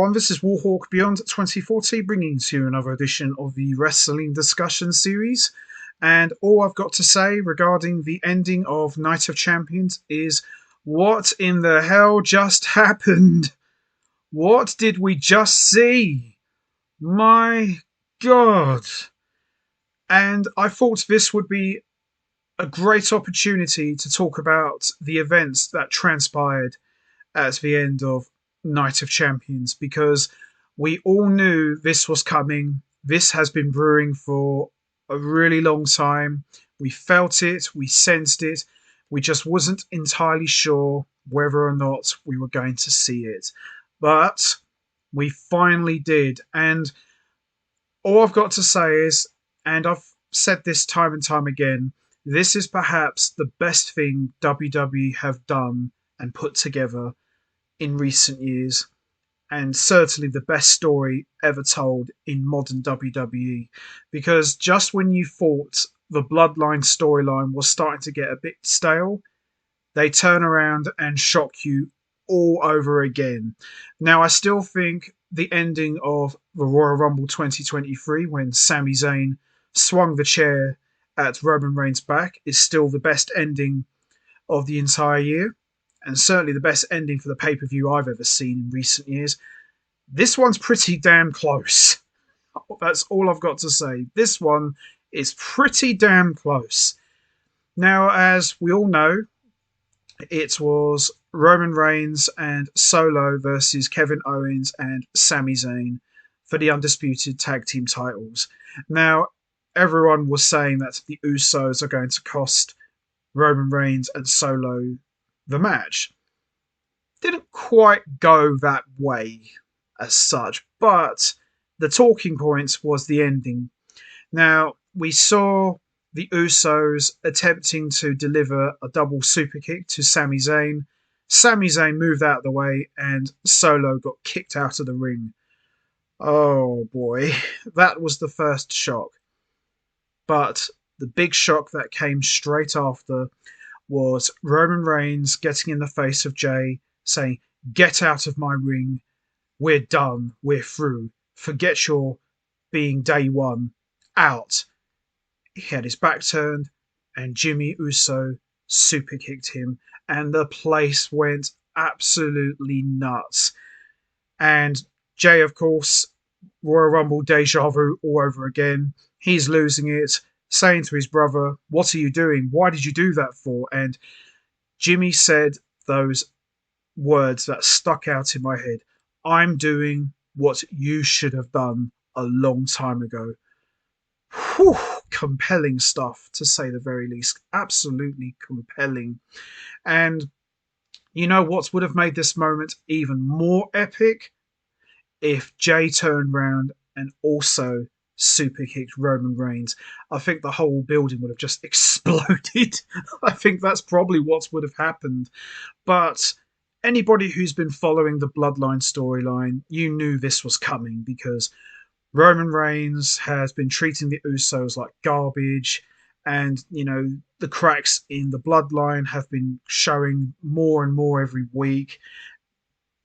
everyone, this is Warhawk Beyond 2040, bringing to you another edition of the Wrestling Discussion Series. And all I've got to say regarding the ending of Night of Champions is, what in the hell just happened? What did we just see? My God. And I thought this would be a great opportunity to talk about the events that transpired at the end of Night of Champions, because we all knew this was coming. This has been brewing for a really long time. We felt it, we sensed it. We just wasn't entirely sure whether or not we were going to see it. But we finally did. And all I've got to say is, and I've said this time and time again, this is perhaps the best thing WWE have done and put together in recent years, and certainly the best story ever told in modern WWE. Because just when you thought the Bloodline storyline was starting to get a bit stale, they turn around and shock you all over again. Now, I still think the ending of the Royal Rumble 2023, when Sami Zayn swung the chair at Roman Reigns' back, is still the best ending of the entire year, and certainly the best ending for the pay-per-view I've ever seen in recent years. This one's pretty damn close. That's all I've got to say. This one is pretty damn close. Now, as we all know, it was Roman Reigns and Solo versus Kevin Owens and Sami Zayn for the undisputed tag team titles. Now, everyone was saying that the USOs are going to cost Roman Reigns and Solo the match. Didn't quite go that way as such, but the talking points was the ending. Now, we saw the Usos attempting to deliver a double super kick to Sami Zayn. Sami Zayn moved out of the way and Solo got kicked out of the ring. Oh boy, that was the first shock. But the big shock that came straight after was Roman Reigns getting in the face of Jay, saying, "Get out of my ring. We're done. We're through. Forget your being day one. Out." He had his back turned, and Jimmy Uso super kicked him, and the place went absolutely nuts. And Jay, of course, Royal Rumble deja vu all over again. He's losing it, saying to his brother, "What are you doing? Why did you do that for?" And Jimmy said those words that stuck out in my head. "I'm doing what you should have done a long time ago." Whew, compelling stuff, to say the very least. Absolutely compelling. And you know what would have made this moment even more epic? If Jay turned round and also super kicked Roman Reigns. I think the whole building would have just exploded. I think that's probably what would have happened. But anybody who's been following the Bloodline storyline, you knew this was coming, because Roman Reigns has been treating the Usos like garbage, and the cracks in the Bloodline have been showing more and more every week.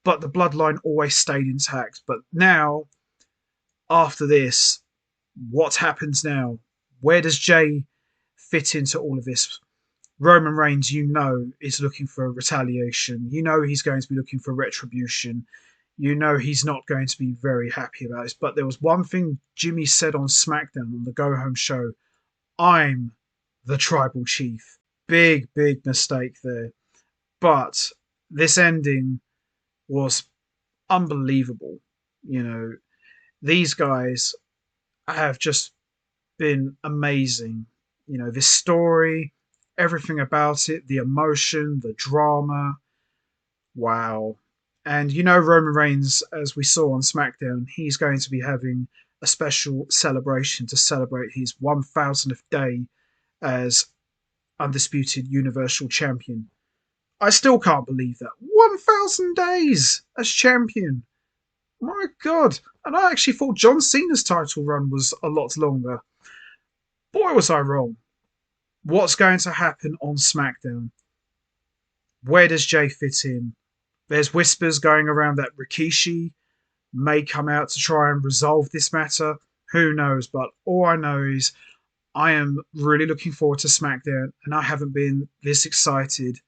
But the Bloodline always stayed intact. But now, after this, what happens now? Where does Jay fit into all of this? Roman Reigns, is looking for retaliation. He's going to be looking for retribution. He's not going to be very happy about this. But there was one thing Jimmy said on SmackDown on the Go Home show: "I'm the tribal chief." Big, big mistake there. But this ending was unbelievable. These guys have just been amazing. This story, everything about it, the emotion, the drama. Wow. And Roman Reigns, as we saw on SmackDown, he's going to be having a special celebration to celebrate his 1000th day as undisputed Universal Champion. I still can't believe that. 1000 days as champion. My God. And I actually thought John Cena's title run was a lot longer. Boy, was I wrong. What's going to happen on SmackDown? Where does Jay fit in? There's whispers going around that Rikishi may come out to try and resolve this matter. Who knows? But all I know is I am really looking forward to SmackDown, and I haven't been this excited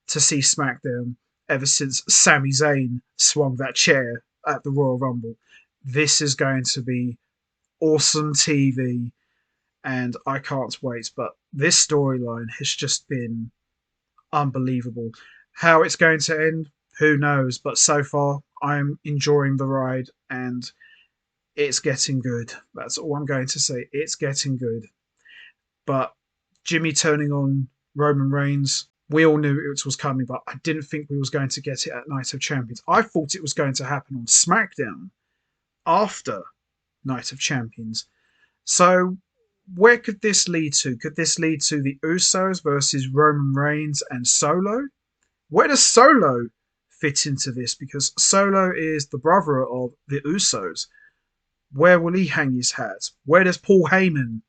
to see SmackDown ever since Sami Zayn swung that chair at the Royal Rumble. This is going to be awesome TV, and I can't wait. But this storyline has just been unbelievable. How it's going to end, who knows? But so far, I'm enjoying the ride, and it's getting good. That's all I'm going to say. It's getting good. But Jimmy turning on Roman Reigns, we all knew it was coming, but I didn't think we was going to get it at Night of Champions. I thought it was going to happen on SmackDown after Night of Champions. So where could this lead to? Could this lead to the Usos versus Roman Reigns and Solo? Where does Solo fit into this? Because Solo is the brother of the Usos. Where will he hang his hat? Where does Paul Heyman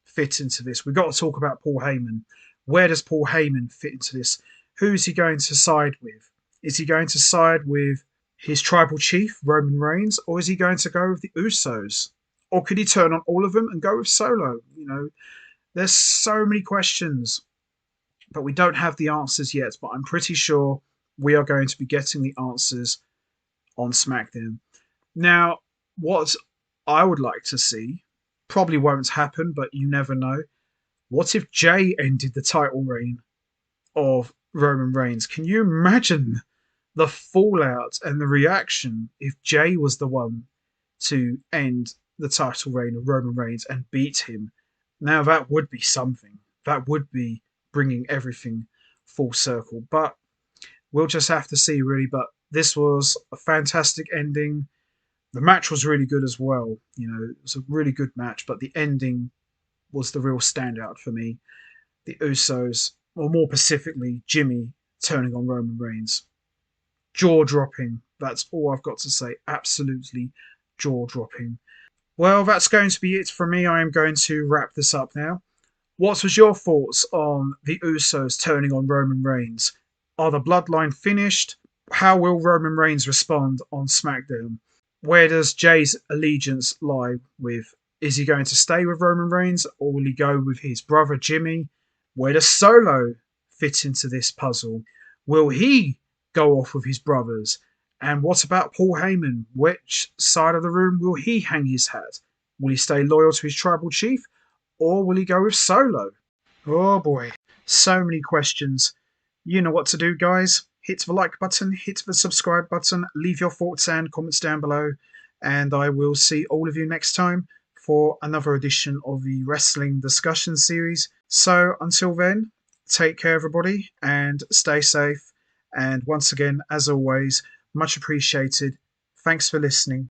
fit into this? We've got to talk about Paul Heyman. Where does Paul Heyman fit into this? Who's he going to side with? Is he going to side with his tribal chief, Roman Reigns, or is he going to go with the Usos? Or could he turn on all of them and go with Solo? There's so many questions, but we don't have the answers yet. But I'm pretty sure we are going to be getting the answers on SmackDown. Now, what I would like to see, probably won't happen, but you never know. What if Jay ended the title reign of Roman Reigns? Can you imagine the fallout and the reaction if Jay was the one to end the title reign of Roman Reigns and beat him? Now that would be something. That would be bringing everything full circle. But we'll just have to see, really. But this was a fantastic ending. The match was really good as well. It was a really good match, but the ending was the real standout for me. The Usos, or more specifically, Jimmy turning on Roman Reigns. Jaw dropping. That's all I've got to say. Absolutely jaw dropping. Well, that's going to be it for me. I am going to wrap this up now. What was your thoughts on the Usos turning on Roman Reigns? Are the Bloodline finished? How will Roman Reigns respond on SmackDown? Where does Jay's allegiance lie with? Is he going to stay with Roman Reigns, or will he go with his brother Jimmy? Where does Solo fit into this puzzle? Will he go off with his brothers? And what about Paul Heyman? Which side of the room will he hang his hat? Will he stay loyal to his tribal chief, or will he go with Solo? Oh boy, so many questions. You know what to do, guys. Hit the like button, hit the subscribe button, leave your thoughts and comments down below, and I will see all of you next time for another edition of the Wrestling Discussion Series. So until then, take care, everybody, and stay safe. And once again, as always, much appreciated. Thanks for listening.